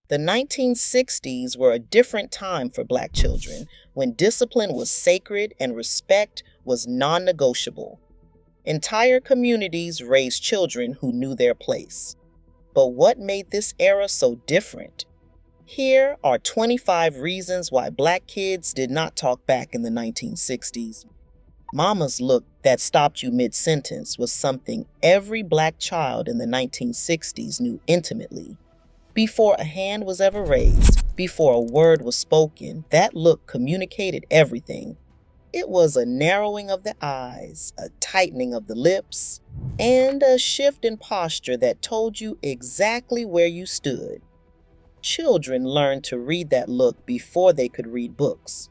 The 1960s were a different time for Black children, when discipline was sacred and respect was non-negotiable. Entire communities raised children who knew their place. But what made this era so different? Here are 25 reasons why Black kids did not talk back in the 1960s. Mama's look that stopped you mid-sentence was something every Black child in the 1960s knew intimately. Before a hand was ever raised, before a word was spoken, that look communicated everything. It was a narrowing of the eyes, a tightening of the lips, and a shift in posture that told you exactly where you stood. Children learned to read that look before they could read books.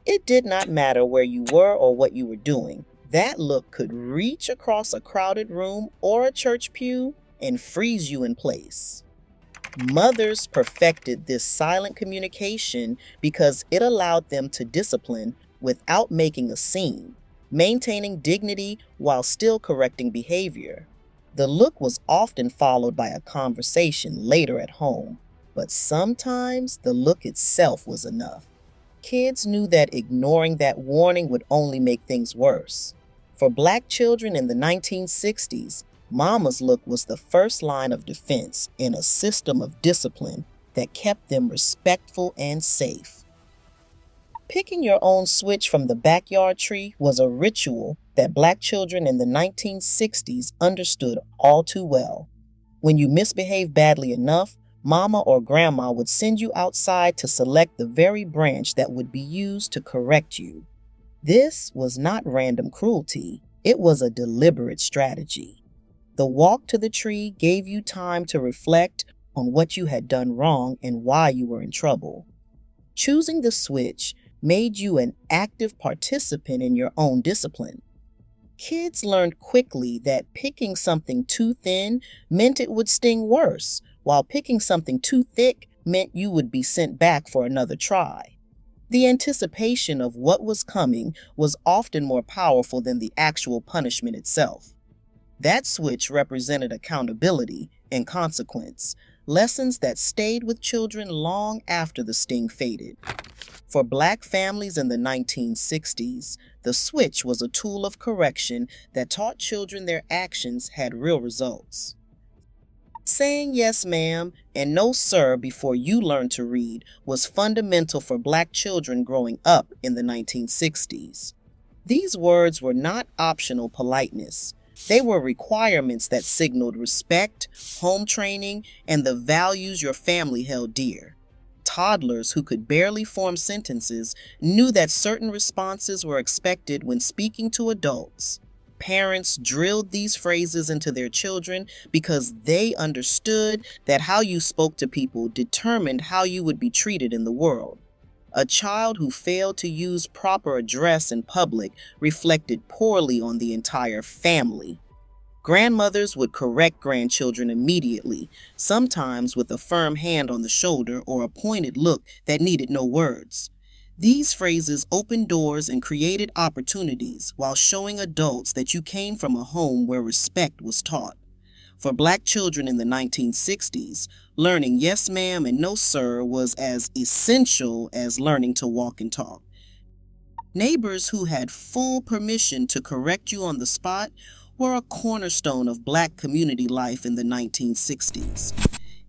It did not matter where you were or what you were doing. That look could reach across a crowded room or a church pew and freeze you in place. Mothers perfected this silent communication because it allowed them to discipline without making a scene, maintaining dignity while still correcting behavior. The look was often followed by a conversation later at home, but sometimes the look itself was enough. Kids knew that ignoring that warning would only make things worse. For Black children in the 1960s, Mama's look was the first line of defense in a system of discipline that kept them respectful and safe. Picking your own switch from the backyard tree was a ritual that Black children in the 1960s understood all too well. When you misbehaved badly enough, Mama or Grandma would send you outside to select the very branch that would be used to correct you. This was not random cruelty, it was a deliberate strategy. The walk to the tree gave you time to reflect on what you had done wrong and why you were in trouble. Choosing the switch made you an active participant in your own discipline. Kids learned quickly that picking something too thin meant it would sting worse, while picking something too thick meant you would be sent back for another try. The anticipation of what was coming was often more powerful than the actual punishment itself. That switch represented accountability and consequence, lessons that stayed with children long after the sting faded. For Black families in the 1960s, the switch was a tool of correction that taught children their actions had real results. Saying yes, ma'am, and no, sir, before you learned to read was fundamental for Black children growing up in the 1960s. These words were not optional politeness. They were requirements that signaled respect, home training, and the values your family held dear. Toddlers who could barely form sentences knew that certain responses were expected when speaking to adults. Parents drilled these phrases into their children because they understood that how you spoke to people determined how you would be treated in the world. A child who failed to use proper address in public reflected poorly on the entire family. Grandmothers would correct grandchildren immediately, sometimes with a firm hand on the shoulder or a pointed look that needed no words. These phrases opened doors and created opportunities while showing adults that you came from a home where respect was taught. For Black children in the 1960s, learning yes ma'am and no sir was as essential as learning to walk and talk. Neighbors who had full permission to correct you on the spot were a cornerstone of Black community life in the 1960s.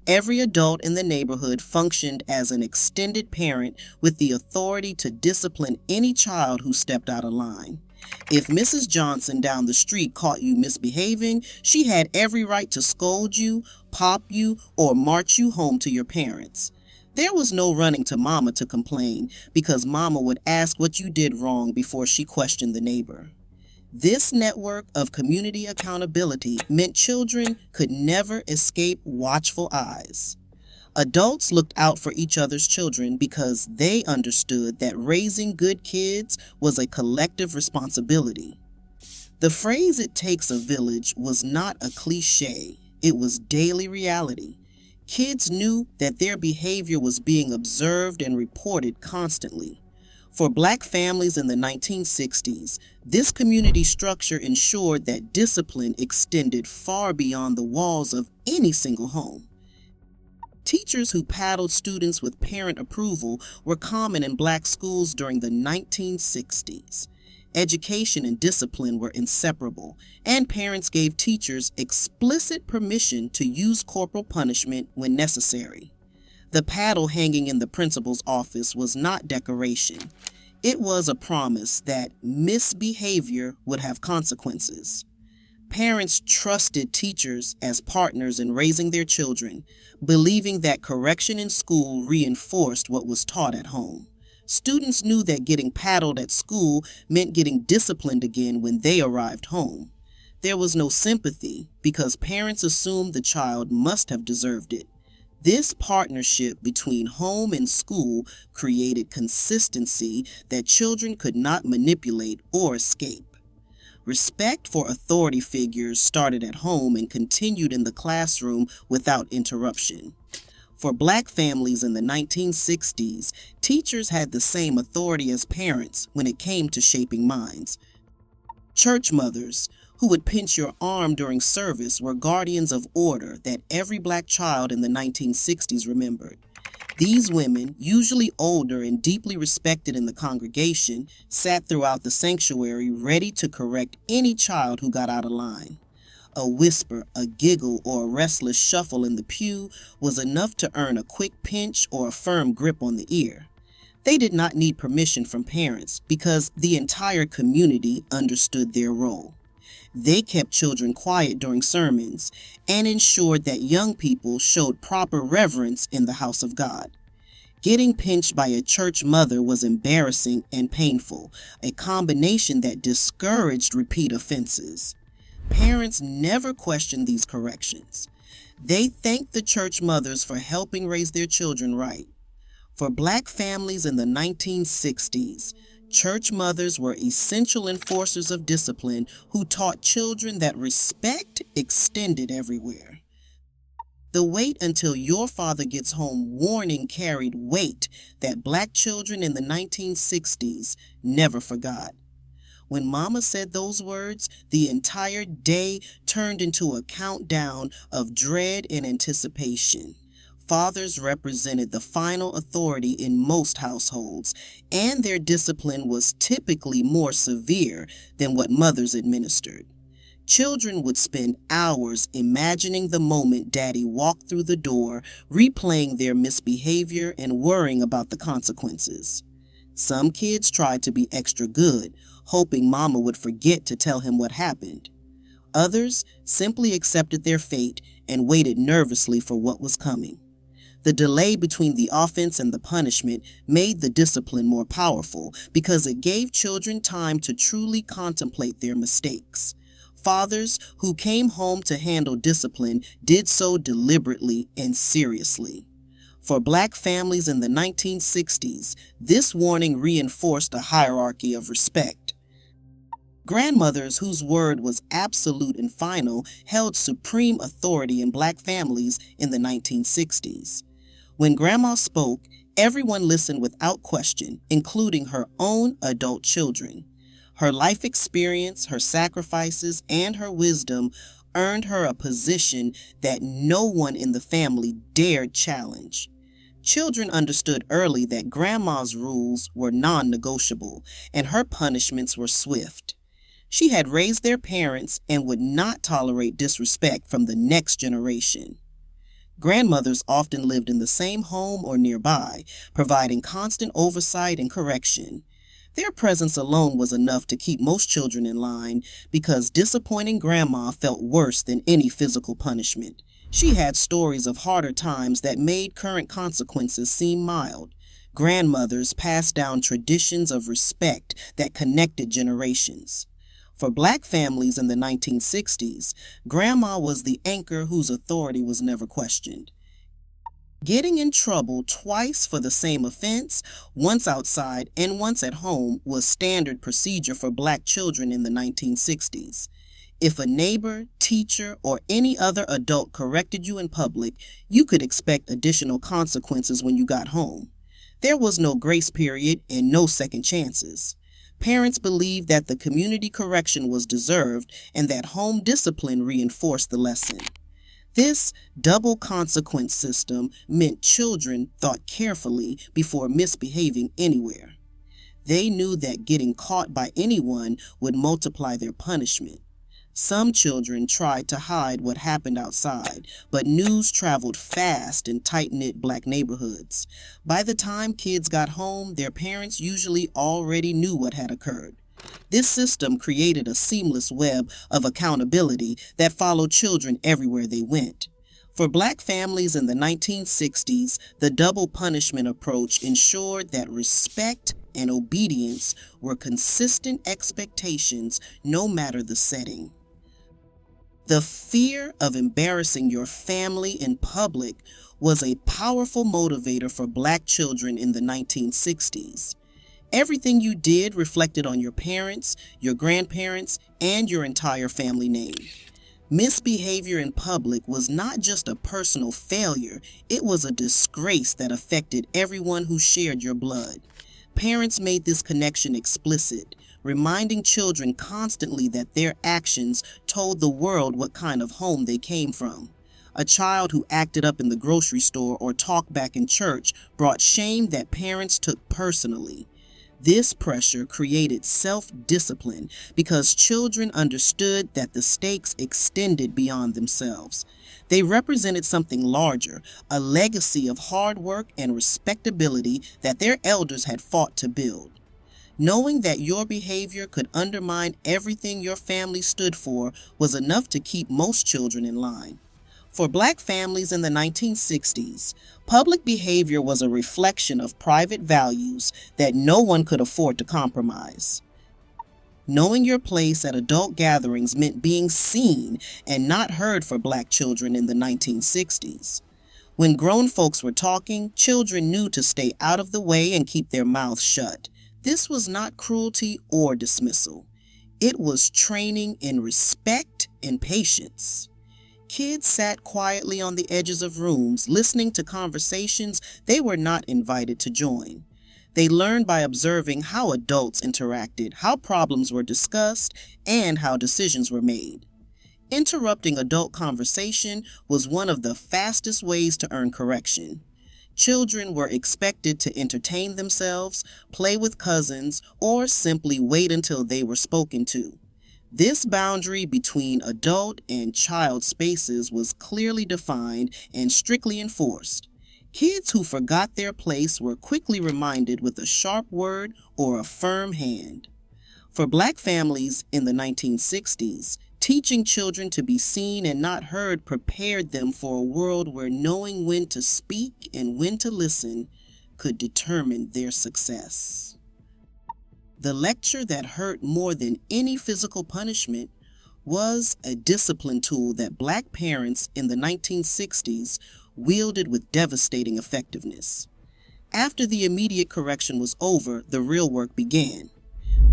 Every adult in the neighborhood functioned as an extended parent with the authority to discipline any child who stepped out of line. If Mrs. Johnson down the street caught you misbehaving, she had every right to scold you, pop you, or march you home to your parents. There was no running to Mama to complain because Mama would ask what you did wrong before she questioned the neighbor. This network of community accountability meant children could never escape watchful eyes. Adults looked out for each other's children because they understood that raising good kids was a collective responsibility. The phrase "it takes a village" was not a cliche, it was daily reality. Kids knew that their behavior was being observed and reported constantly. For Black families in the 1960s, this community structure ensured that discipline extended far beyond the walls of any single home. Teachers who paddled students with parent approval were common in black schools during the 1960s. Education and discipline were inseparable, and parents gave teachers explicit permission to use corporal punishment when necessary. The paddle hanging in the principal's office was not decoration. It was a promise that misbehavior would have consequences. Parents trusted teachers as partners in raising their children, believing that correction in school reinforced what was taught at home. Students knew that getting paddled at school meant getting disciplined again when they arrived home. There was no sympathy because parents assumed the child must have deserved it. This partnership between home and school created consistency that children could not manipulate or escape. Respect for authority figures started at home and continued in the classroom without interruption. For black families in the 1960s, teachers had the same authority as parents when it came to shaping minds. Church mothers, who would pinch your arm during service, were guardians of order that every black child in the 1960s remembered. These women, usually older and deeply respected in the congregation, sat throughout the sanctuary ready to correct any child who got out of line. A whisper, a giggle, or a restless shuffle in the pew was enough to earn a quick pinch or a firm grip on the ear. They did not need permission from parents because the entire community understood their role. They kept children quiet during sermons and ensured that young people showed proper reverence in the house of God. Getting pinched by a church mother was embarrassing and painful, a combination that discouraged repeat offenses. Parents never questioned these corrections. They thanked the church mothers for helping raise their children right. For black families in the 1960s, church mothers were essential enforcers of discipline who taught children that respect extended everywhere. The "wait until your father gets home" warning carried weight that black children in the 1960s never forgot. When Mama said those words, the entire day turned into a countdown of dread and anticipation. Fathers represented the final authority in most households, and their discipline was typically more severe than what mothers administered. Children would spend hours imagining the moment Daddy walked through the door, replaying their misbehavior and worrying about the consequences. Some kids tried to be extra good, hoping Mama would forget to tell him what happened. Others simply accepted their fate and waited nervously for what was coming. The delay between the offense and the punishment made the discipline more powerful because it gave children time to truly contemplate their mistakes. Fathers who came home to handle discipline did so deliberately and seriously. For black families in the 1960s, this warning reinforced a hierarchy of respect. Grandmothers, whose word was absolute and final, held supreme authority in black families in the 1960s. When Grandma spoke, everyone listened without question, including her own adult children. Her life experience, her sacrifices, and her wisdom earned her a position that no one in the family dared challenge. Children understood early that Grandma's rules were non-negotiable, and her punishments were swift. She had raised their parents and would not tolerate disrespect from the next generation. Grandmothers often lived in the same home or nearby, providing constant oversight and correction. Their presence alone was enough to keep most children in line because disappointing Grandma felt worse than any physical punishment. She had stories of harder times that made current consequences seem mild. Grandmothers passed down traditions of respect that connected generations. For black families in the 1960s, Grandma was the anchor whose authority was never questioned. Getting in trouble twice for the same offense, once outside and once at home, was standard procedure for black children in the 1960s. If a neighbor, teacher, or any other adult corrected you in public, you could expect additional consequences when you got home. There was no grace period and no second chances. Parents believed that the community correction was deserved and that home discipline reinforced the lesson. This double consequence system meant children thought carefully before misbehaving anywhere. They knew that getting caught by anyone would multiply their punishment. Some children tried to hide what happened outside, but news traveled fast in tight-knit black neighborhoods. By the time kids got home, their parents usually already knew what had occurred. This system created a seamless web of accountability that followed children everywhere they went. For black families in the 1960s, the double punishment approach ensured that respect and obedience were consistent expectations no matter the setting. The fear of embarrassing your family in public was a powerful motivator for black children in the 1960s. Everything you did reflected on your parents, your grandparents, and your entire family name. Misbehavior in public was not just a personal failure, it was a disgrace that affected everyone who shared your blood. Parents made this connection explicit, reminding children constantly that their actions told the world what kind of home they came from. A child who acted up in the grocery store or talked back in church brought shame that parents took personally. This pressure created self-discipline because children understood that the stakes extended beyond themselves. They represented something larger, a legacy of hard work and respectability that their elders had fought to build. Knowing that your behavior could undermine everything your family stood for was enough to keep most children in line. For black families in the 1960s, public behavior was a reflection of private values that no one could afford to compromise. Knowing your place at adult gatherings meant being seen and not heard for black children in the 1960s. When grown folks were talking, children knew to stay out of the way and keep their mouths shut. This was not cruelty or dismissal. It was training in respect and patience. Kids sat quietly on the edges of rooms, listening to conversations they were not invited to join. They learned by observing how adults interacted, how problems were discussed, and how decisions were made. Interrupting adult conversation was one of the fastest ways to earn correction. Children were expected to entertain themselves, play with cousins, or simply wait until they were spoken to. This boundary between adult and child spaces was clearly defined and strictly enforced. Kids who forgot their place were quickly reminded with a sharp word or a firm hand. For black families in the 1960s, teaching children to be seen and not heard prepared them for a world where knowing when to speak and when to listen could determine their success. The lecture that hurt more than any physical punishment was a discipline tool that black parents in the 1960s wielded with devastating effectiveness. After the immediate correction was over, the real work began.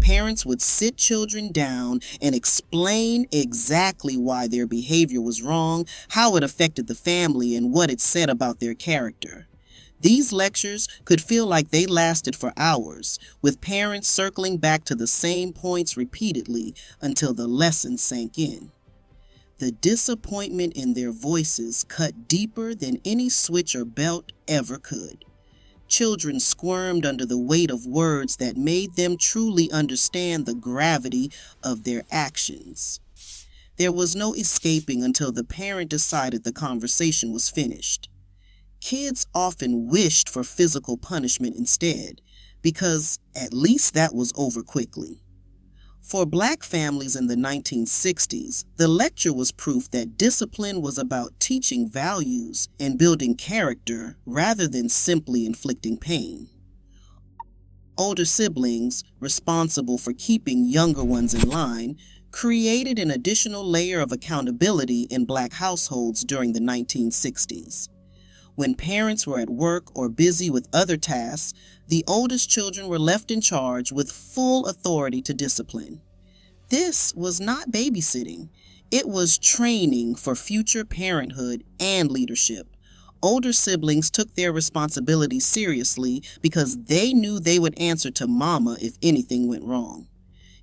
Parents would sit children down and explain exactly why their behavior was wrong, how it affected the family, and what it said about their character. These lectures could feel like they lasted for hours, with parents circling back to the same points repeatedly until the lesson sank in. The disappointment in their voices cut deeper than any switch or belt ever could. Children squirmed under the weight of words that made them truly understand the gravity of their actions. There was no escaping until the parent decided the conversation was finished. Kids often wished for physical punishment instead, because at least that was over quickly. For black families in the 1960s, the lecture was proof that discipline was about teaching values and building character rather than simply inflicting pain. Older siblings, responsible for keeping younger ones in line, created an additional layer of accountability in black households during the 1960s. When parents were at work or busy with other tasks, the oldest children were left in charge with full authority to discipline. This was not babysitting. It was training for future parenthood and leadership. Older siblings took their responsibilities seriously because they knew they would answer to mama if anything went wrong.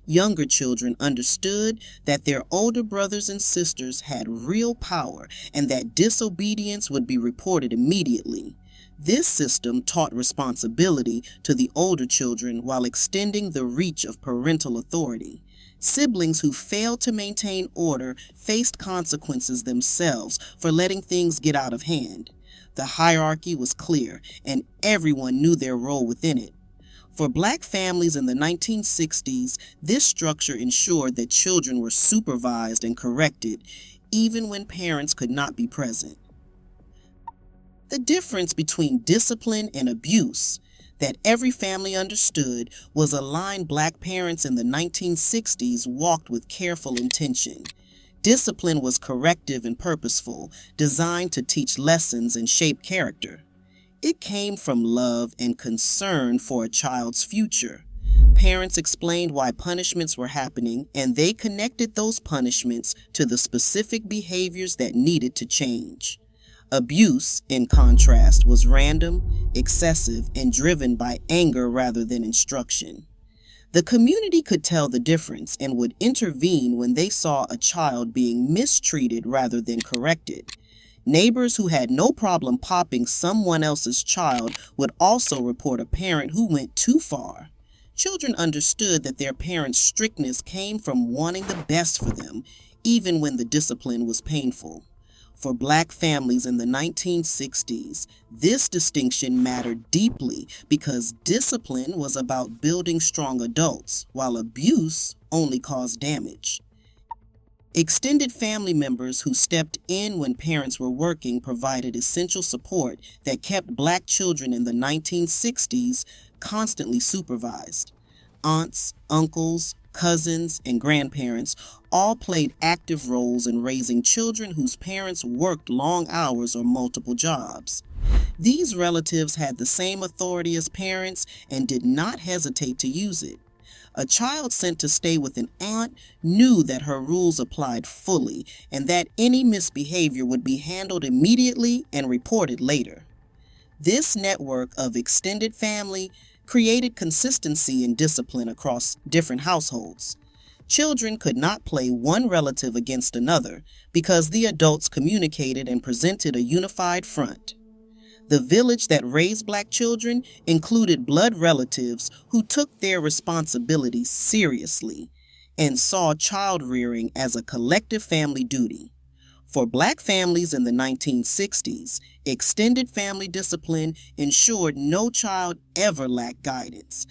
younger children understood that their older brothers and sisters had real power and that disobedience would be reported immediately. This system taught responsibility to the older children while extending the reach of parental authority. Siblings who failed to maintain order faced consequences themselves for letting things get out of hand. The hierarchy was clear, and everyone knew their role within it. For Black families in the 1960s, this structure ensured that children were supervised and corrected, even when parents could not be present. The difference between discipline and abuse that every family understood was a line Black parents in the 1960s walked with careful intention. Discipline was corrective and purposeful, designed to teach lessons and shape character. It came from love and concern for a child's future. Parents explained why punishments were happening, and they connected those punishments to the specific behaviors that needed to change. Abuse, in contrast, was random, excessive, and driven by anger rather than instruction. The community could tell the difference and would intervene when they saw a child being mistreated rather than corrected. Neighbors who had no problem popping someone else's child would also report a parent who went too far. Children understood that their parents' strictness came from wanting the best for them, even when the discipline was painful. For Black families in the 1960s, this distinction mattered deeply because discipline was about building strong adults, while abuse only caused damage. Extended family members who stepped in when parents were working provided essential support that kept Black children in the 1960s constantly supervised. Aunts, uncles, cousins, and grandparents all played active roles in raising children whose parents worked long hours or multiple jobs. These relatives had the same authority as parents and did not hesitate to use it. A child sent to stay with an aunt knew that her rules applied fully and that any misbehavior would be handled immediately and reported later. This network of extended family created consistency and discipline across different households. Children could not play one relative against another because the adults communicated and presented a unified front. The village that raised Black children included blood relatives who took their responsibilities seriously and saw child rearing as a collective family duty. For Black families in the 1960s, extended family discipline ensured no child ever lacked guidance.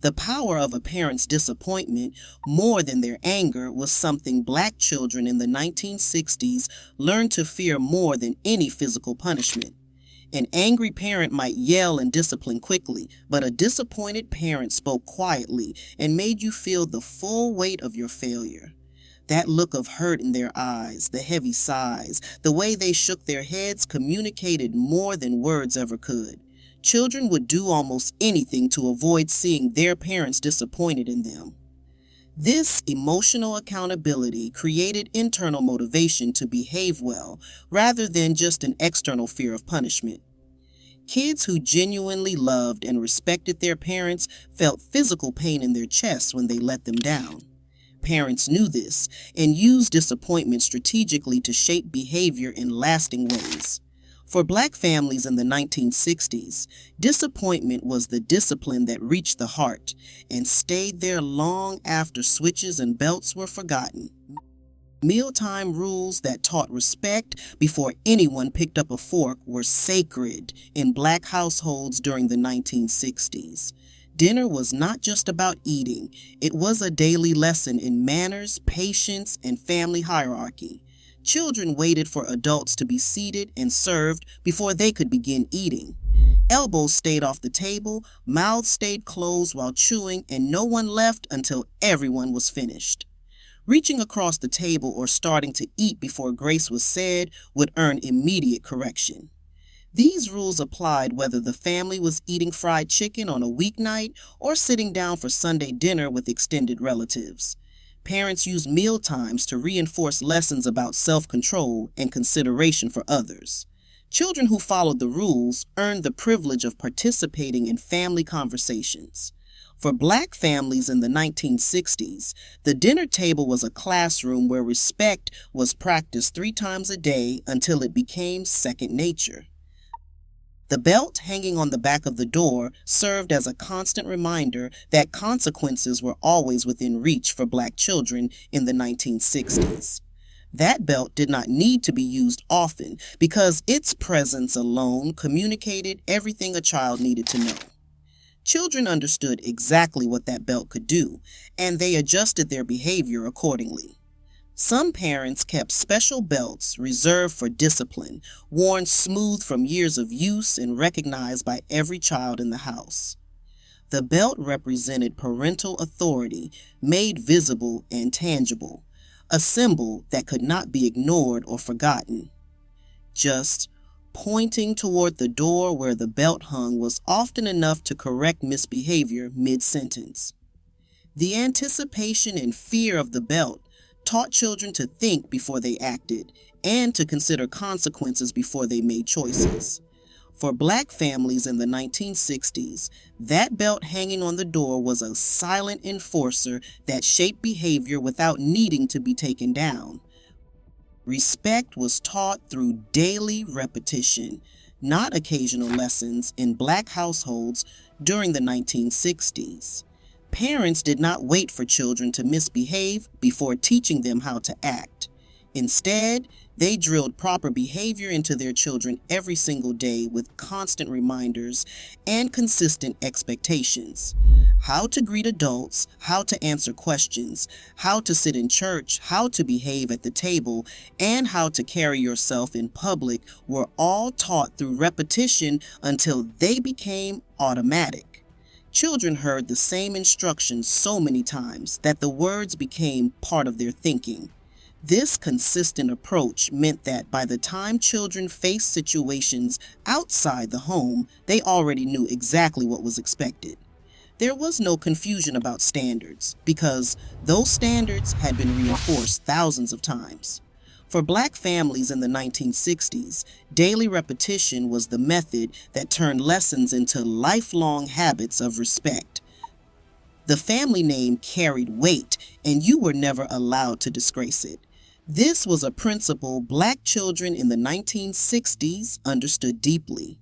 The power of a parent's disappointment, more than their anger, was something Black children in the 1960s learned to fear more than any physical punishment. An angry parent might yell and discipline quickly, but a disappointed parent spoke quietly and made you feel the full weight of your failure. That look of hurt in their eyes, the heavy sighs, the way they shook their heads communicated more than words ever could. Children would do almost anything to avoid seeing their parents disappointed in them. This emotional accountability created internal motivation to behave well, rather than just an external fear of punishment. Kids who genuinely loved and respected their parents felt physical pain in their chests when they let them down. Parents knew this and used disappointment strategically to shape behavior in lasting ways. For Black families in the 1960s, disappointment was the discipline that reached the heart and stayed there long after switches and belts were forgotten. Mealtime rules that taught respect before anyone picked up a fork were sacred in Black households during the 1960s. Dinner was not just about eating, it was a daily lesson in manners, patience, and family hierarchy. Children waited for adults to be seated and served before they could begin eating. Elbows stayed off the table, mouths stayed closed while chewing, and no one left until everyone was finished. Reaching across the table or starting to eat before grace was said would earn immediate correction. These rules applied whether the family was eating fried chicken on a weeknight or sitting down for Sunday dinner with extended relatives. Parents used meal times to reinforce lessons about self-control and consideration for others. Children who followed the rules earned the privilege of participating in family conversations. For Black families in the 1960s, the dinner table was a classroom where respect was practiced 3 times a day until it became second nature. The belt hanging on the back of the door served as a constant reminder that consequences were always within reach for Black children in the 1960s. That belt did not need to be used often because its presence alone communicated everything a child needed to know. Children understood exactly what that belt could do, and they adjusted their behavior accordingly. Some parents kept special belts reserved for discipline, worn smooth from years of use and recognized by every child in the house. The belt represented parental authority, made visible and tangible, a symbol that could not be ignored or forgotten. Just pointing toward the door where the belt hung was often enough to correct misbehavior mid-sentence. The anticipation and fear of the belt taught children to think before they acted and to consider consequences before they made choices. For Black families in the 1960s, that belt hanging on the door was a silent enforcer that shaped behavior without needing to be taken down. Respect was taught through daily repetition, not occasional lessons, in Black households during the 1960s. Parents did not wait for children to misbehave before teaching them how to act. Instead, they drilled proper behavior into their children every single day with constant reminders and consistent expectations. How to greet adults, how to answer questions, how to sit in church, how to behave at the table, and how to carry yourself in public were all taught through repetition until they became automatic. Children heard the same instructions so many times that the words became part of their thinking. This consistent approach meant that by the time children faced situations outside the home, they already knew exactly what was expected. There was no confusion about standards because those standards had been reinforced thousands of times. For Black families in the 1960s, daily repetition was the method that turned lessons into lifelong habits of respect. The family name carried weight, and you were never allowed to disgrace it. This was a principle Black children in the 1960s understood deeply.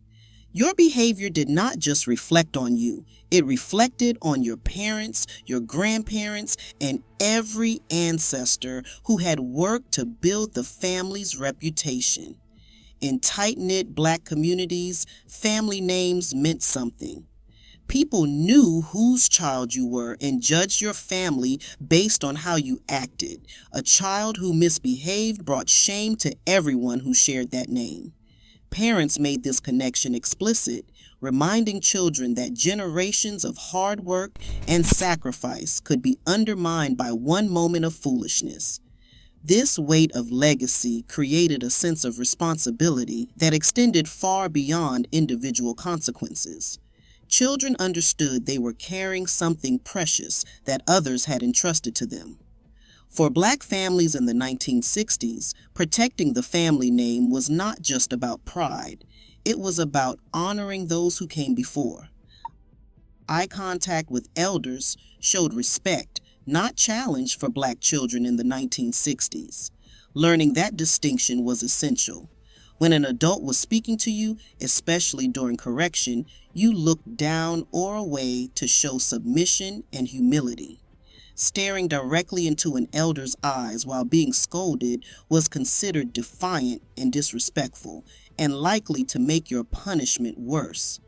Your behavior did not just reflect on you, it reflected on your parents, your grandparents, and every ancestor who had worked to build the family's reputation. In tight-knit Black communities, family names meant something. People knew whose child you were and judged your family based on how you acted. A child who misbehaved brought shame to everyone who shared that name. Parents made this connection explicit, reminding children that generations of hard work and sacrifice could be undermined by one moment of foolishness. This weight of legacy created a sense of responsibility that extended far beyond individual consequences. Children understood they were carrying something precious that others had entrusted to them. For Black families in the 1960s, protecting the family name was not just about pride. It was about honoring those who came before. Eye contact with elders showed respect, not challenge, for Black children in the 1960s. Learning that distinction was essential. When an adult was speaking to you, especially during correction, you looked down or away to show submission and humility. Staring directly into an elder's eyes while being scolded was considered defiant and disrespectful, and likely to make your punishment worse.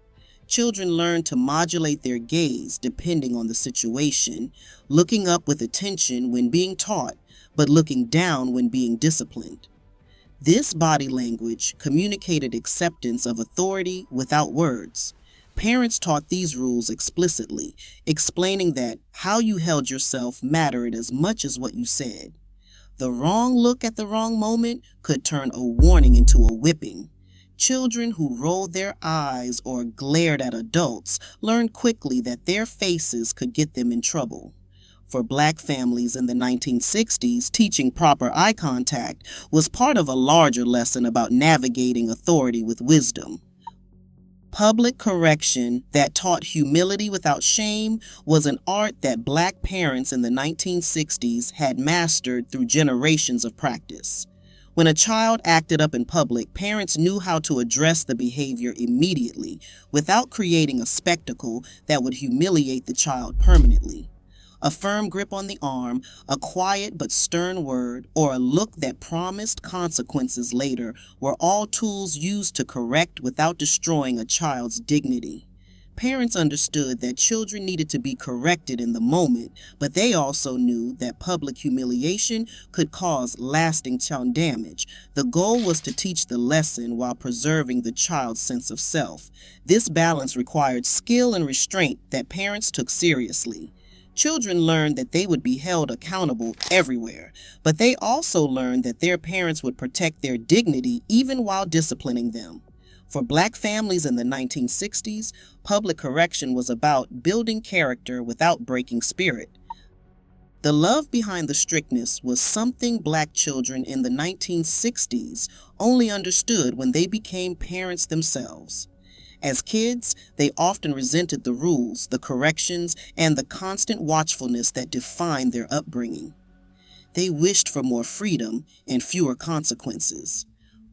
Children learn to modulate their gaze depending on the situation, looking up with attention when being taught, but looking down when being disciplined. This body language communicated acceptance of authority without words. Parents taught these rules explicitly, explaining that how you held yourself mattered as much as what you said. The wrong look at the wrong moment could turn a warning into a whipping. Children who rolled their eyes or glared at adults learned quickly that their faces could get them in trouble. For Black families in the 1960s, teaching proper eye contact was part of a larger lesson about navigating authority with wisdom. Public correction that taught humility without shame was an art that Black parents in the 1960s had mastered through generations of practice. When a child acted up in public, parents knew how to address the behavior immediately without creating a spectacle that would humiliate the child permanently. A firm grip on the arm, a quiet but stern word, or a look that promised consequences later were all tools used to correct without destroying a child's dignity. Parents understood that children needed to be corrected in the moment, but they also knew that public humiliation could cause lasting child damage. The goal was to teach the lesson while preserving the child's sense of self. This balance required skill and restraint that parents took seriously. Children learned that they would be held accountable everywhere, but they also learned that their parents would protect their dignity even while disciplining them. For Black families in the 1960s, public correction was about building character without breaking spirit. The love behind the strictness was something Black children in the 1960s only understood when they became parents themselves. As kids, they often resented the rules, the corrections, and the constant watchfulness that defined their upbringing. They wished for more freedom and fewer consequences.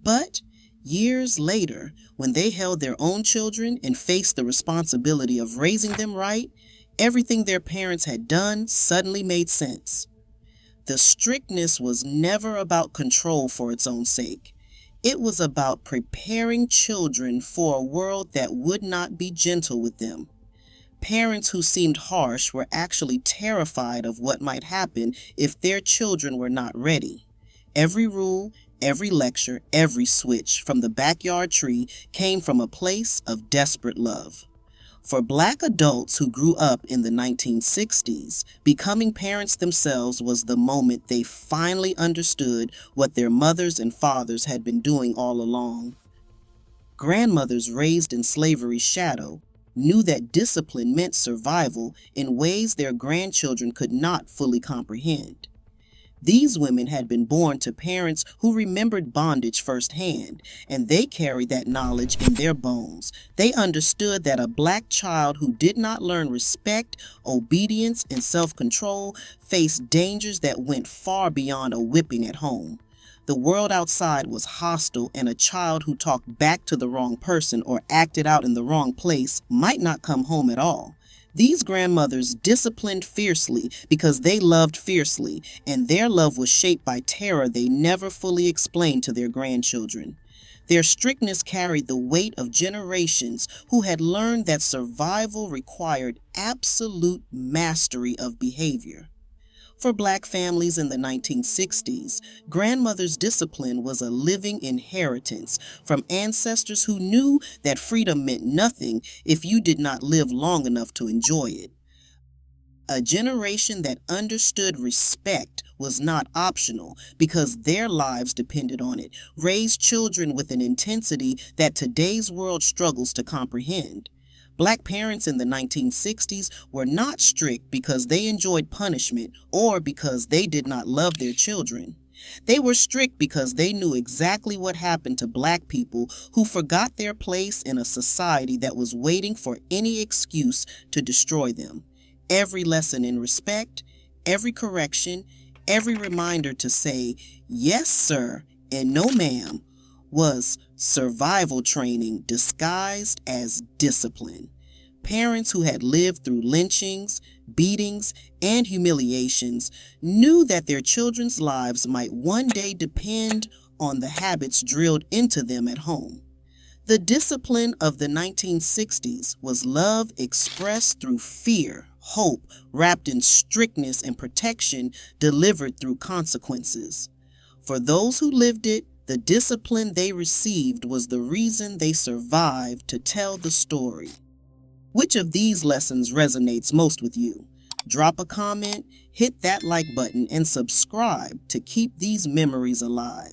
But years later, when they held their own children and faced the responsibility of raising them right, everything their parents had done suddenly made sense. The strictness was never about control for its own sake. It was about preparing children for a world that would not be gentle with them. Parents who seemed harsh were actually terrified of what might happen if their children were not ready. Every rule, every lecture, every switch from the backyard tree came from a place of desperate love. For Black adults who grew up in the 1960s, becoming parents themselves was the moment they finally understood what their mothers and fathers had been doing all along. Grandmothers raised in slavery's shadow knew that discipline meant survival in ways their grandchildren could not fully comprehend. These women had been born to parents who remembered bondage firsthand, and they carried that knowledge in their bones. They understood that a Black child who did not learn respect, obedience, and self-control faced dangers that went far beyond a whipping at home. The world outside was hostile, and a child who talked back to the wrong person or acted out in the wrong place might not come home at all. These grandmothers disciplined fiercely because they loved fiercely, and their love was shaped by terror they never fully explained to their grandchildren. Their strictness carried the weight of generations who had learned that survival required absolute mastery of behavior. For Black families in the 1960s, grandmother's discipline was a living inheritance from ancestors who knew that freedom meant nothing if you did not live long enough to enjoy it. A generation that understood respect was not optional because their lives depended on it, raised children with an intensity that today's world struggles to comprehend. Black parents in the 1960s were not strict because they enjoyed punishment or because they did not love their children. They were strict because they knew exactly what happened to Black people who forgot their place in a society that was waiting for any excuse to destroy them. Every lesson in respect, every correction, every reminder to say, "Yes, sir," and "No, ma'am," was survival training disguised as discipline. Parents who had lived through lynchings, beatings, and humiliations knew that their children's lives might one day depend on the habits drilled into them at home. The discipline of the 1960s was love expressed through fear, hope wrapped in strictness, and protection delivered through consequences. For those who lived it, the discipline they received was the reason they survived to tell the story. Which of these lessons resonates most with you? Drop a comment, hit that like button, and subscribe to keep these memories alive.